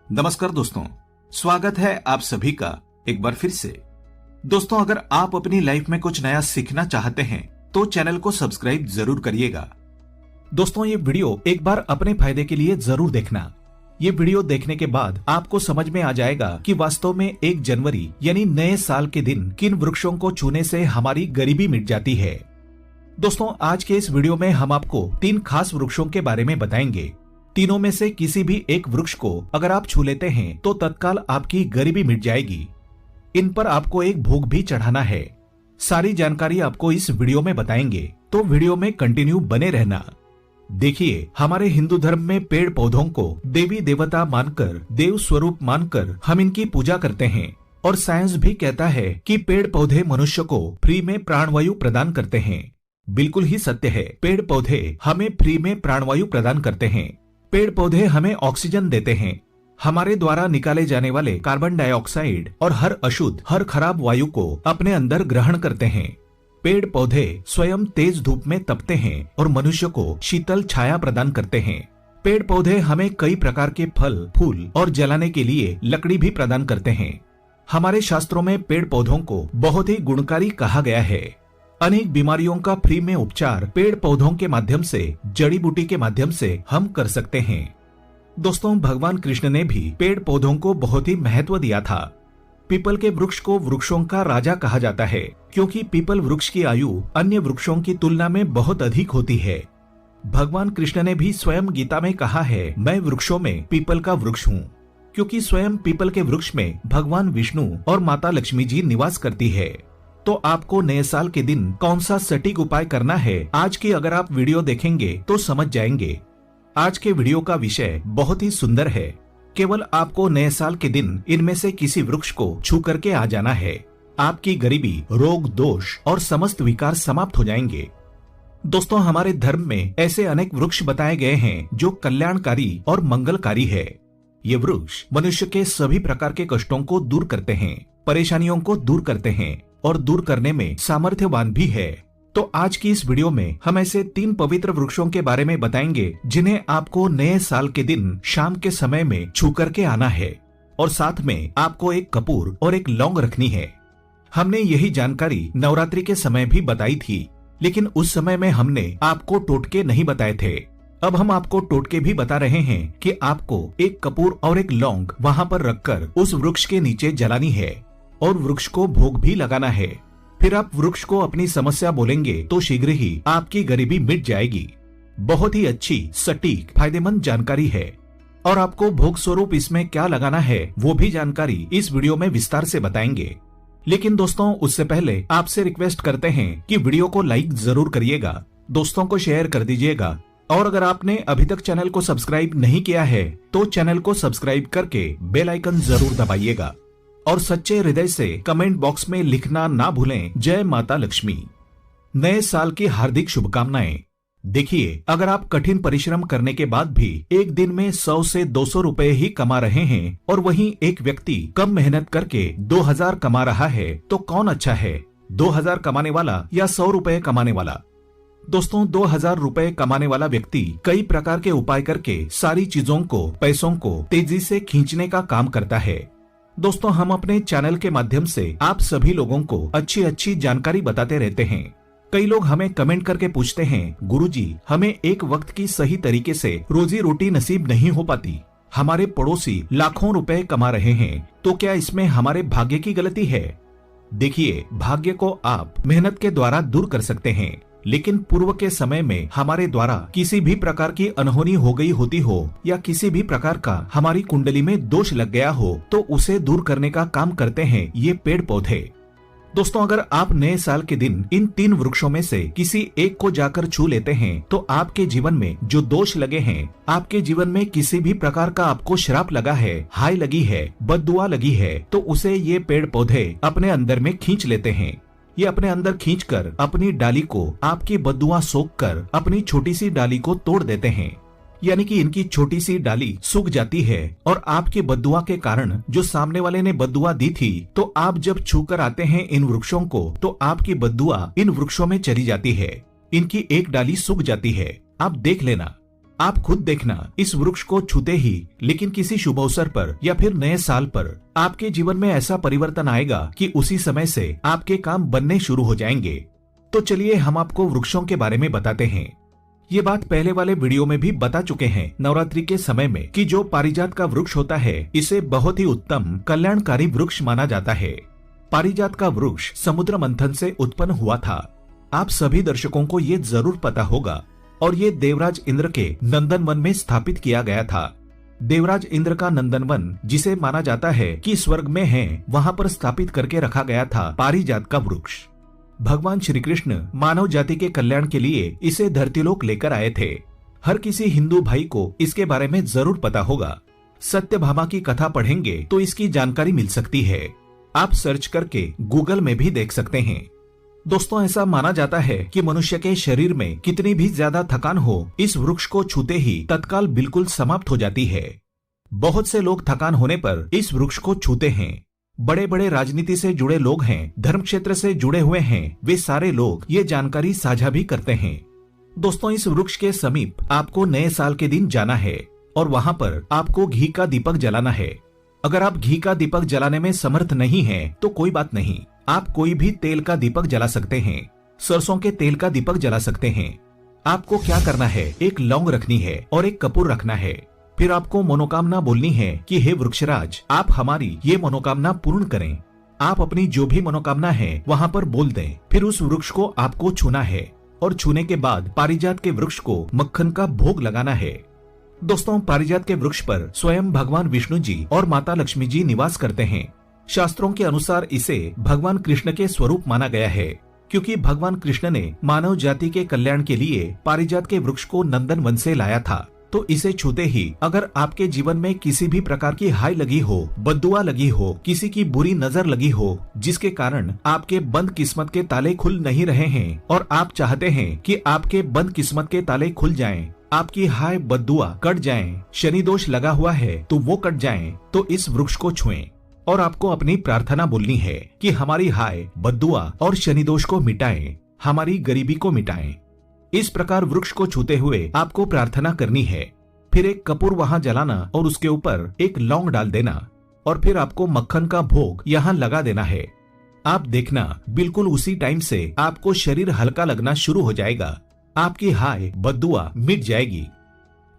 नमस्कार दोस्तों, स्वागत है आप सभी का एक बार फिर से। दोस्तों, अगर आप अपनी लाइफ में कुछ नया सीखना चाहते हैं तो चैनल को सब्सक्राइब जरूर करिएगा। दोस्तों, ये वीडियो एक बार अपने फायदे के लिए जरूर देखना। ये वीडियो देखने के बाद आपको समझ में आ जाएगा कि वास्तव में 1 जनवरी यानी नए साल के दिन किन वृक्षों को छूने से हमारी गरीबी मिट जाती है। दोस्तों, आज के इस वीडियो में हम आपको 3 खास वृक्षों के बारे में बताएंगे। तीनों में से किसी भी एक वृक्ष को अगर आप छू लेते हैं तो तत्काल आपकी गरीबी मिट जाएगी। इन पर आपको एक भोग भी चढ़ाना है। सारी जानकारी आपको इस वीडियो में बताएंगे, तो वीडियो में कंटिन्यू बने रहना। देखिए, हमारे हिंदू धर्म में पेड़ पौधों को देवी देवता मानकर, देव स्वरूप मानकर हम इनकी पूजा करते हैं। और साइंस भी कहता है कि पेड़ पौधे मनुष्य को फ्री में प्राणवायु प्रदान करते हैं। बिल्कुल ही सत्य है, पेड़ पौधे हमें फ्री में प्राणवायु प्रदान करते हैं। पेड़ पौधे हमें ऑक्सीजन देते हैं। हमारे द्वारा निकाले जाने वाले कार्बन डाइऑक्साइड और हर अशुद्ध, हर खराब वायु को अपने अंदर ग्रहण करते हैं। पेड़ पौधे स्वयं तेज धूप में तपते हैं और मनुष्य को शीतल छाया प्रदान करते हैं। पेड़ पौधे हमें कई प्रकार के फल, फूल और जलाने के लिए लकड़ी भी प्रदान करते हैं। हमारे शास्त्रों में पेड़ पौधों को बहुत ही गुणकारी कहा गया है। अनेक बीमारियों का फ्री में उपचार पेड़ पौधों के माध्यम से, जड़ी बूटी के माध्यम से हम कर सकते हैं। दोस्तों, भगवान कृष्ण ने भी पेड़ पौधों को बहुत ही महत्व दिया था। पीपल के वृक्ष को वृक्षों का राजा कहा जाता है, क्योंकि पीपल वृक्ष की आयु अन्य वृक्षों की तुलना में बहुत अधिक होती है। भगवान कृष्ण ने भी स्वयं गीता में कहा है, मैं वृक्षों में पीपल का वृक्ष हूँ, क्योंकि स्वयं पीपल के वृक्ष में भगवान विष्णु और माता लक्ष्मी जी निवास करती है। तो आपको नए साल के दिन कौन सा सटीक उपाय करना है, आज की अगर आप वीडियो देखेंगे तो समझ जाएंगे। आज के वीडियो का विषय बहुत ही सुंदर है। केवल आपको नए साल के दिन इनमें से किसी वृक्ष को छू करके आ जाना है। आपकी गरीबी, रोग, दोष और समस्त विकार समाप्त हो जाएंगे। दोस्तों, हमारे धर्म में ऐसे अनेक वृक्ष बताए गए हैं जो कल्याणकारी और मंगलकारी है। ये वृक्ष मनुष्य के सभी प्रकार के कष्टों को दूर करते हैं, परेशानियों को दूर करते हैं और दूर करने में सामर्थ्यवान भी है। तो आज की इस वीडियो में हम ऐसे 3 पवित्र वृक्षों के बारे में बताएंगे जिन्हें आपको नए साल के दिन शाम के समय में छू करके आना है। और साथ में आपको एक कपूर और एक लौंग रखनी है। हमने यही जानकारी नवरात्रि के समय भी बताई थी, लेकिन उस समय में हमने आपको टोटके नहीं बताए थे। अब हम आपको टोटके भी बता रहे हैं कि आपको एक कपूर और एक लौंग वहाँ पर रखकर उस वृक्ष के नीचे जलानी है और वृक्ष को भोग भी लगाना है। फिर आप वृक्ष को अपनी समस्या बोलेंगे तो शीघ्र ही आपकी गरीबी मिट जाएगी। बहुत ही अच्छी, सटीक, फायदेमंद जानकारी है। और आपको भोग स्वरूप इसमें क्या लगाना है वो भी जानकारी इस वीडियो में विस्तार से बताएंगे। लेकिन दोस्तों, उससे पहले आपसे रिक्वेस्ट करते हैं कि वीडियो को लाइक जरूर करिएगा, दोस्तों को शेयर कर दीजिएगा। और अगर आपने अभी तक चैनल को सब्सक्राइब नहीं किया है तो चैनल को सब्सक्राइब करके बेल आइकन जरूर दबाइएगा। और सच्चे हृदय से कमेंट बॉक्स में लिखना ना भूलें, जय माता लक्ष्मी। नए साल की हार्दिक शुभकामनाएं। देखिए, अगर आप कठिन परिश्रम करने के बाद भी एक दिन में 100 से 200 रुपए ही कमा रहे हैं और वहीं एक व्यक्ति कम मेहनत करके 2000 कमा रहा है, तो कौन अच्छा है, 2000 कमाने वाला या 100 रुपए कमाने वाला? दोस्तों, 2000 रुपए कमाने वाला व्यक्ति कई प्रकार के उपाय करके सारी चीजों को, पैसों को तेजी से खींचने का काम करता है। दोस्तों, हम अपने चैनल के माध्यम से आप सभी लोगों को अच्छी अच्छी जानकारी बताते रहते हैं। कई लोग हमें कमेंट करके पूछते हैं, गुरुजी, हमें एक वक्त की सही तरीके से रोजी रोटी नसीब नहीं हो पाती। हमारे पड़ोसी लाखों रुपए कमा रहे हैं, तो क्या इसमें हमारे भाग्य की गलती है? देखिए, भाग्य को आप मेहनत के द्वारा दूर कर सकते हैं, लेकिन पूर्व के समय में हमारे द्वारा किसी भी प्रकार की अनहोनी हो गई होती हो या किसी भी प्रकार का हमारी कुंडली में दोष लग गया हो, तो उसे दूर करने का काम करते हैं ये पेड़ पौधे। दोस्तों, अगर आप नए साल के दिन इन 3 वृक्षों में से किसी एक को जाकर छू लेते हैं तो आपके जीवन में जो दोष लगे हैं, आपके जीवन में किसी भी प्रकार का आपको श्राप लगा है, हाय लगी है, बद्दुआ लगी है, तो उसे ये पेड़ पौधे अपने अंदर में खींच लेते हैं। ये अपने अंदर खींचकर अपनी डाली को आपकी बद्दुआ सोखकर अपनी छोटी सी डाली को तोड़ देते हैं। यानी कि इनकी छोटी सी डाली सूख जाती है और आपकी बद्दुआ के कारण जो सामने वाले ने बद्दुआ दी थी, तो आप जब छूकर आते हैं इन वृक्षों को तो आपकी बद्दुआ इन वृक्षों में चली जाती है। इनकी एक डाली सूख जाती है। आप देख लेना। आप खुद देखना, इस वृक्ष को छूते ही लेकिन किसी शुभ अवसर पर या फिर नए साल पर आपके जीवन में ऐसा परिवर्तन आएगा कि उसी समय से आपके काम बनने शुरू हो जाएंगे। तो चलिए हम आपको वृक्षों के बारे में बताते हैं। ये बात पहले वाले वीडियो में भी बता चुके हैं नवरात्रि के समय में कि जो पारिजात का वृक्ष होता है इसे बहुत ही उत्तम कल्याणकारी वृक्ष माना जाता है। पारिजात का वृक्ष समुद्र मंथन से उत्पन्न हुआ था। आप सभी दर्शकों को ये जरूर पता होगा। और ये देवराज इंद्र के नंदनवन में स्थापित किया गया था। देवराज इंद्र का नंदनवन, जिसे माना जाता है कि स्वर्ग में है, वहां पर स्थापित करके रखा गया था पारिजात का वृक्ष। भगवान श्री कृष्ण मानव जाति के कल्याण के लिए इसे धरतीलोक लेकर आए थे। हर किसी हिंदू भाई को इसके बारे में जरूर पता होगा। सत्यभामा की कथा पढ़ेंगे तो इसकी जानकारी मिल सकती है। आप सर्च करके गूगल में भी देख सकते हैं। दोस्तों, ऐसा माना जाता है कि मनुष्य के शरीर में कितनी भी ज्यादा थकान हो, इस वृक्ष को छूते ही तत्काल बिल्कुल समाप्त हो जाती है। बहुत से लोग थकान होने पर इस वृक्ष को छूते हैं। बड़े बड़े राजनीति से जुड़े लोग हैं, धर्म क्षेत्र से जुड़े हुए हैं, वे सारे लोग ये जानकारी साझा भी करते हैं। दोस्तों, इस वृक्ष के समीप आपको नए साल के दिन जाना है और वहाँ पर आपको घी का दीपक जलाना है। अगर आप घी का दीपक जलाने में समर्थ नहीं है तो कोई बात नहीं, आप कोई भी तेल का दीपक जला सकते हैं। सरसों के तेल का दीपक जला सकते हैं। आपको क्या करना है, एक लौंग रखनी है और एक कपूर रखना है। फिर आपको मनोकामना बोलनी है कि हे वृक्षराज, आप हमारी ये मनोकामना पूर्ण करें। आप अपनी जो भी मनोकामना है वहाँ पर बोल दें। फिर उस वृक्ष को आपको छूना है और छूने के बाद पारिजात के वृक्ष को मक्खन का भोग लगाना है। दोस्तों, पारिजात के वृक्ष पर स्वयं भगवान विष्णु जी और माता लक्ष्मी जी निवास करते हैं। शास्त्रों के अनुसार इसे भगवान कृष्ण के स्वरूप माना गया है, क्योंकि भगवान कृष्ण ने मानव जाति के कल्याण के लिए पारिजात के वृक्ष को नंदन वन से लाया था। तो इसे छूते ही अगर आपके जीवन में किसी भी प्रकार की हाय लगी हो, बद्दुआ लगी हो, किसी की बुरी नजर लगी हो, जिसके कारण आपके बंद किस्मत के ताले खुल नहीं रहे हैं और आप चाहते हैं कि आपके बंद किस्मत के ताले खुल जाएं, आपकी हाय बद्दुआ कट जाएं, शनि दोष लगा हुआ है तो वो कट जाएं, तो इस वृक्ष को छुएं और आपको अपनी प्रार्थना बोलनी है कि हमारी हाय बद्दुआ और शनि दोष को मिटाएं, हमारी गरीबी को मिटाएं। इस प्रकार वृक्ष को छूते हुए आपको प्रार्थना करनी है। फिर एक कपूर वहाँ जलाना और उसके ऊपर एक लौंग डाल देना और फिर आपको मक्खन का भोग यहाँ लगा देना है। आप देखना, बिल्कुल उसी टाइम से आपको शरीर हल्का लगना शुरू हो जाएगा। आपकी हाय बद्दुआ मिट जाएगी।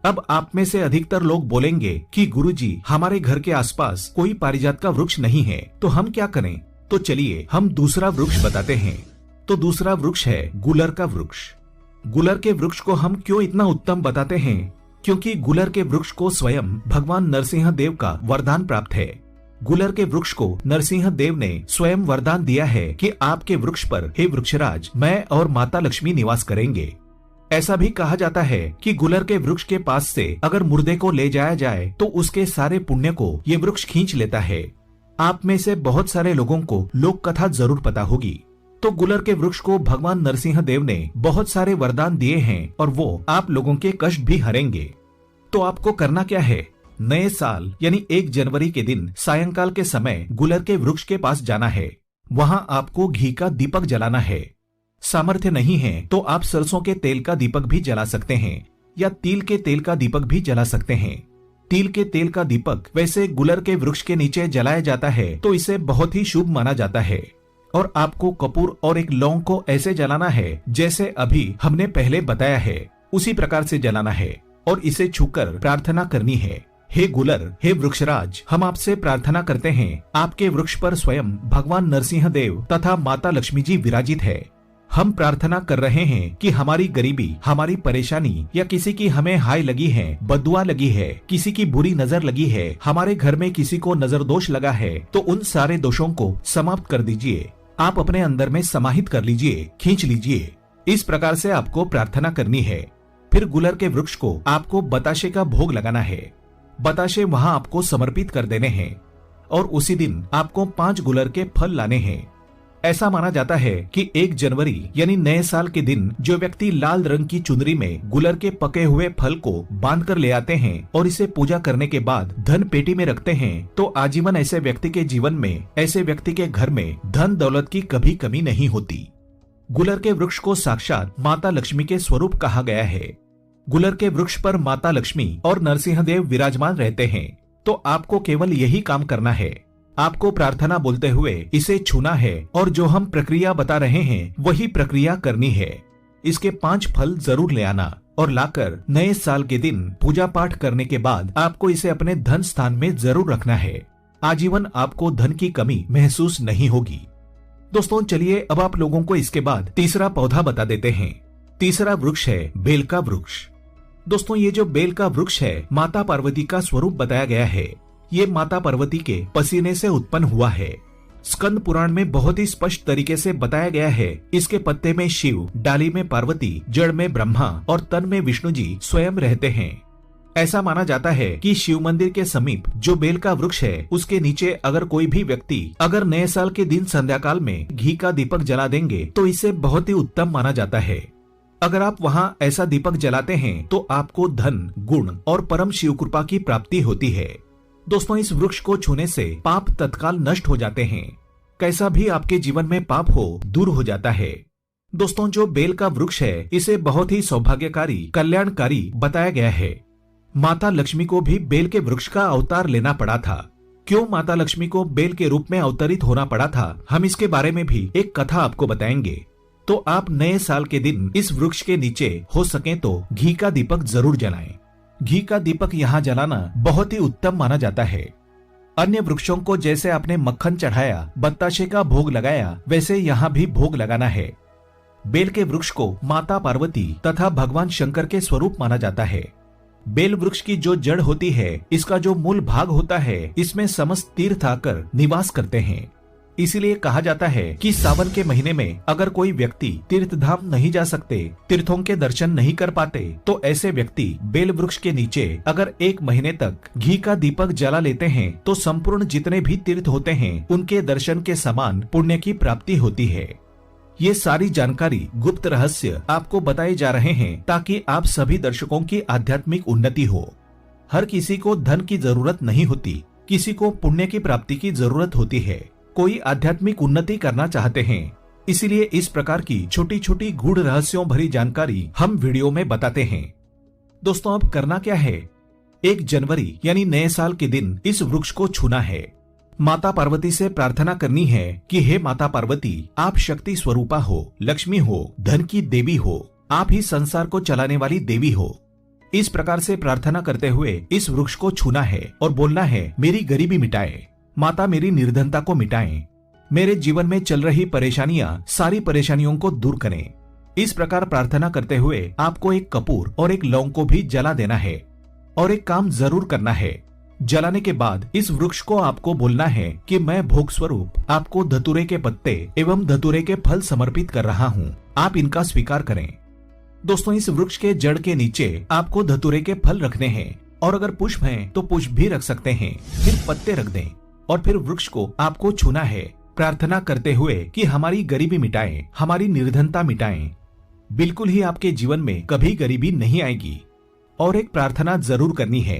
अब आप में से अधिकतर लोग बोलेंगे कि गुरुजी, हमारे घर के आसपास कोई पारिजात का वृक्ष नहीं है, तो हम क्या करें? तो चलिए हम दूसरा वृक्ष बताते हैं। तो दूसरा वृक्ष है गुलर का वृक्ष। गुलर के वृक्ष को हम क्यों इतना उत्तम बताते हैं? क्योंकि गुलर के वृक्ष को स्वयं भगवान नरसिंह देव का वरदान प्राप्त है। गुलर के वृक्ष को नरसिंह देव ने स्वयं वरदान दिया है कि आपके वृक्ष पर, हे वृक्षराज, मैं और माता लक्ष्मी निवास करेंगे। ऐसा भी कहा जाता है कि गुलर के वृक्ष के पास से अगर मुर्दे को ले जाया जाए तो उसके सारे पुण्य को ये वृक्ष खींच लेता है। आप में से बहुत सारे लोगों को लोक कथा जरूर पता होगी। तो गुलर के वृक्ष को भगवान नरसिंह देव ने बहुत सारे वरदान दिए हैं और वो आप लोगों के कष्ट भी हरेंगे। तो आपको करना क्या है? नए साल यानी 1 जनवरी के दिन सायंकाल के समय गुलर के वृक्ष के पास जाना है। वहाँ आपको घी का दीपक जलाना है। सामर्थ्य नहीं है तो आप सरसों के तेल का दीपक भी जला सकते हैं या तिल के तेल का दीपक भी जला सकते हैं। तिल के तेल का दीपक वैसे गुलर के वृक्ष के नीचे जलाया जाता है तो इसे बहुत ही शुभ माना जाता है। और आपको कपूर और एक लौंग को ऐसे जलाना है जैसे अभी हमने पहले बताया है, उसी प्रकार से जलाना है और इसे छूकर प्रार्थना करनी है। हे गुलर, हे वृक्षराज, हम आपसे प्रार्थना करते हैं, आपके वृक्ष पर स्वयं भगवान नरसिंह देव तथा माता लक्ष्मी जी विराजित है। हम प्रार्थना कर रहे हैं कि हमारी गरीबी, हमारी परेशानी या किसी की हमें हाय लगी है, बद्दुआ लगी है, किसी की बुरी नजर लगी है, हमारे घर में किसी को नजर दोष लगा है, तो उन सारे दोषों को समाप्त कर दीजिए। आप अपने अंदर में समाहित कर लीजिए, खींच लीजिए। इस प्रकार से आपको प्रार्थना करनी है। फिर गुलर के वृक्ष को आपको बताशे का भोग लगाना है। बताशे वहाँ आपको समर्पित कर देने हैं और उसी दिन आपको 5 गुलर के फल लाने हैं। ऐसा माना जाता है कि 1 जनवरी यानी नए साल के दिन जो व्यक्ति लाल रंग की चुनरी में गुलर के पके हुए फल को बांध कर ले आते हैं और इसे पूजा करने के बाद धन पेटी में रखते हैं, तो आजीवन ऐसे व्यक्ति के जीवन में, ऐसे व्यक्ति के घर में धन दौलत की कभी कमी नहीं होती। गुलर के वृक्ष को साक्षात माता लक्ष्मी के स्वरूप कहा गया है। गुलर के वृक्ष पर माता लक्ष्मी और नरसिंहदेव विराजमान रहते हैं, तो आपको केवल यही काम करना है। आपको प्रार्थना बोलते हुए इसे छूना है और जो हम प्रक्रिया बता रहे हैं वही प्रक्रिया करनी है। इसके 5 फल जरूर ले आना और लाकर नए साल के दिन पूजा पाठ करने के बाद आपको इसे अपने धन स्थान में जरूर रखना है। आजीवन आपको धन की कमी महसूस नहीं होगी। दोस्तों चलिए अब आप लोगों को इसके बाद तीसरा पौधा बता देते हैं। तीसरा वृक्ष है बेल का वृक्ष। दोस्तों ये जो बेल का वृक्ष है माता पार्वती का स्वरूप बताया गया है। ये माता पार्वती के पसीने से उत्पन्न हुआ है। स्कंद पुराण में बहुत ही स्पष्ट तरीके से बताया गया है। इसके पत्ते में शिव, डाली में पार्वती, जड़ में ब्रह्मा और तन में विष्णु जी स्वयं रहते हैं। ऐसा माना जाता है कि शिव मंदिर के समीप जो बेल का वृक्ष है उसके नीचे अगर कोई भी व्यक्ति अगर नए साल के दिन संध्या काल में घी का दीपक जला देंगे तो इसे बहुत ही उत्तम माना जाता है। अगर आप वहाँ ऐसा दीपक जलाते हैं तो आपको धन, गुण और परम शिव कृपा की प्राप्ति होती है। दोस्तों इस वृक्ष को छूने से पाप तत्काल नष्ट हो जाते हैं। कैसा भी आपके जीवन में पाप हो दूर हो जाता है। दोस्तों जो बेल का वृक्ष है इसे बहुत ही सौभाग्यकारी, कल्याणकारी बताया गया है। माता लक्ष्मी को भी बेल के वृक्ष का अवतार लेना पड़ा था। क्यों माता लक्ष्मी को बेल के रूप में अवतरित होना पड़ा था, हम इसके बारे में भी एक कथा आपको बताएंगे। तो आप नए साल के दिन इस वृक्ष के नीचे हो सके तो घी का दीपक जरूर जलाएं। घी का दीपक यहाँ जलाना बहुत ही उत्तम माना जाता है। अन्य वृक्षों को जैसे आपने मक्खन चढ़ाया, बताशे का भोग लगाया, वैसे यहाँ भी भोग लगाना है। बेल के वृक्ष को माता पार्वती तथा भगवान शंकर के स्वरूप माना जाता है। बेल वृक्ष की जो जड़ होती है, इसका जो मूल भाग होता है, इसमें समस्त तीर्थ आकर निवास करते हैं। इसीलिए कहा जाता है कि सावन के महीने में अगर कोई व्यक्ति तीर्थ धाम नहीं जा सकते, तीर्थों के दर्शन नहीं कर पाते, तो ऐसे व्यक्ति बेल वृक्ष के नीचे अगर 1 महीने तक घी का दीपक जला लेते हैं तो संपूर्ण जितने भी तीर्थ होते हैं उनके दर्शन के समान पुण्य की प्राप्ति होती है। ये सारी जानकारी, गुप्त रहस्य आपको बताए जा रहे हैं ताकि आप सभी दर्शकों की आध्यात्मिक उन्नति हो। हर किसी को धन की जरूरत नहीं होती, किसी को पुण्य की प्राप्ति की जरूरत होती है। कोई आध्यात्मिक उन्नति करना चाहते हैं, इसीलिए इस प्रकार की छोटी छोटी गूढ़ रहस्यों भरी जानकारी हम वीडियो में बताते हैं। दोस्तों अब करना क्या है, 1 जनवरी यानी नए साल के दिन इस वृक्ष को छूना है। माता पार्वती से प्रार्थना करनी है कि हे माता पार्वती, आप शक्ति स्वरूपा हो, लक्ष्मी हो, धन की देवी हो, आप ही संसार को चलाने वाली देवी हो। इस प्रकार से प्रार्थना करते हुए इस वृक्ष को छूना है और बोलना है मेरी गरीबी मिटाए, माता मेरी निर्धनता को मिटाएं, मेरे जीवन में चल रही परेशानियां, सारी परेशानियों को दूर करें। इस प्रकार प्रार्थना करते हुए आपको एक कपूर और एक लौंग को भी जला देना है। और एक काम जरूर करना है, जलाने के बाद इस वृक्ष को आपको बोलना है कि मैं भोग स्वरूप आपको धतूरे के पत्ते एवं धतूरे के फल समर्पित कर रहा हूँ, आप इनका स्वीकार करें। दोस्तों इस वृक्ष के जड़ के नीचे आपको धतूरे के फल रखने हैं और अगर पुष्प हैं तो पुष्प भी रख सकते हैं, फिर पत्ते रख दें और फिर वृक्ष को आपको छूना है, प्रार्थना करते हुए कि हमारी गरीबी मिटाएं, हमारी निर्धनता मिटाएं। बिल्कुल ही आपके जीवन में कभी गरीबी नहीं आएगी। और एक प्रार्थना जरूर करनी है,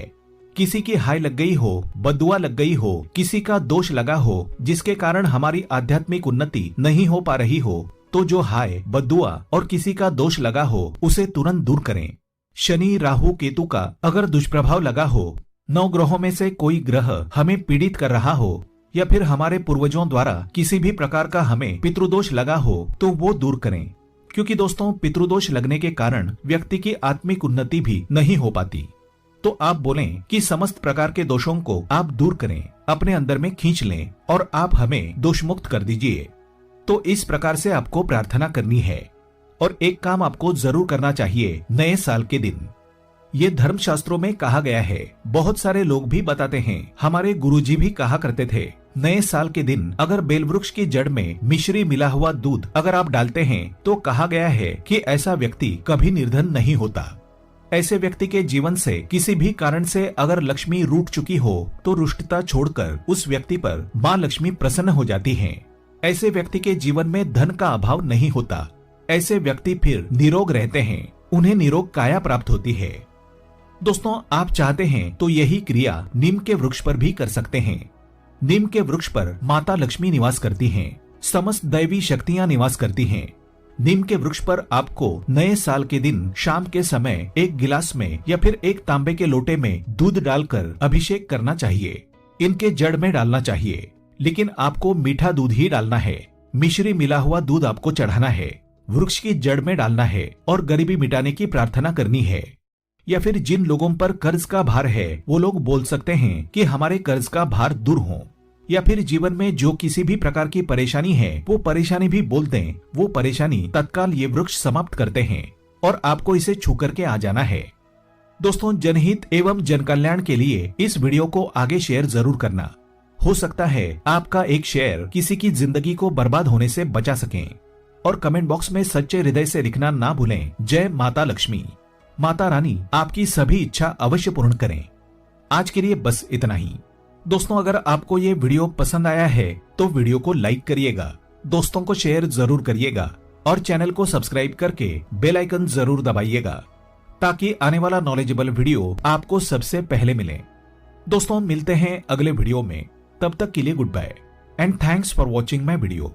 किसी की हाय लग गई हो, बदुआ लग गई हो, किसी का दोष लगा हो जिसके कारण हमारी आध्यात्मिक उन्नति नहीं हो पा रही हो, तो जो हाय, बदुआ और किसी का दोष लगा हो उसे तुरंत दूर करें। शनि, राहु, केतु का अगर दुष्प्रभाव लगा हो, 9 ग्रहों में से कोई ग्रह हमें पीड़ित कर रहा हो या फिर हमारे पूर्वजों द्वारा किसी भी प्रकार का हमें पितृदोष लगा हो तो वो दूर करें। क्योंकि दोस्तों पितृदोष लगने के कारण व्यक्ति की आत्मिक उन्नति भी नहीं हो पाती। तो आप बोलें कि समस्त प्रकार के दोषों को आप दूर करें, अपने अंदर में खींच लें और आप हमें दोष मुक्त कर दीजिए। तो इस प्रकार से आपको प्रार्थना करनी है। और एक काम आपको जरूर करना चाहिए नए साल के दिन। ये धर्मशास्त्रों में कहा गया है, बहुत सारे लोग भी बताते हैं, हमारे गुरुजी भी कहा करते थे, नए साल के दिन अगर बेलवृक्ष की जड़ में मिश्री मिला हुआ दूध अगर आप डालते हैं तो कहा गया है कि ऐसा व्यक्ति कभी निर्धन नहीं होता। ऐसे व्यक्ति के जीवन से किसी भी कारण से अगर लक्ष्मी रूठ चुकी हो तो रुष्टता छोड़कर उस व्यक्ति पर माँ लक्ष्मी प्रसन्न हो जाती हैं। ऐसे व्यक्ति के जीवन में धन का अभाव नहीं होता। ऐसे व्यक्ति फिर निरोग रहते हैं, उन्हें निरोग काया प्राप्त होती है। दोस्तों आप चाहते हैं तो यही क्रिया नीम के वृक्ष पर भी कर सकते हैं। नीम के वृक्ष पर माता लक्ष्मी निवास करती हैं, समस्त दैवी शक्तियां निवास करती हैं। नीम के वृक्ष पर आपको नए साल के दिन शाम के समय एक गिलास में या फिर एक तांबे के लोटे में दूध डालकर अभिषेक करना चाहिए। इनके जड़ में डालना चाहिए, लेकिन आपको मीठा दूध ही डालना है। मिश्री मिला हुआ दूध आपको चढ़ाना है, वृक्ष की जड़ में डालना है और गरीबी मिटाने की प्रार्थना करनी है। या फिर जिन लोगों पर कर्ज का भार है वो लोग बोल सकते हैं कि हमारे कर्ज का भार दूर हो। या फिर जीवन में जो किसी भी प्रकार की परेशानी है वो परेशानी भी बोल दें, वो परेशानी तत्काल ये वृक्ष समाप्त करते हैं और आपको इसे छू करके आ जाना है। दोस्तों, जनहित एवं जन कल्याण के लिए इस वीडियो को आगे शेयर जरूर करना। हो सकता है आपका एक शेयर किसी की जिंदगी को बर्बाद होने से बचा सके। और कमेंट बॉक्स में सच्चे हृदय से लिखना ना भूलें, जय माता लक्ष्मी। माता रानी आपकी सभी इच्छा अवश्य पूर्ण करें। आज के लिए बस इतना ही। दोस्तों, अगर आपको ये वीडियो पसंद आया है तो वीडियो को लाइक करिएगा, दोस्तों को शेयर जरूर करिएगा और चैनल को सब्सक्राइब करके बेल आइकन जरूर दबाइएगा ताकि आने वाला नॉलेजेबल वीडियो आपको सबसे पहले मिले। दोस्तों, मिलते हैं अगले वीडियो में, तब तक के लिए goodbye and thanks for watching my video.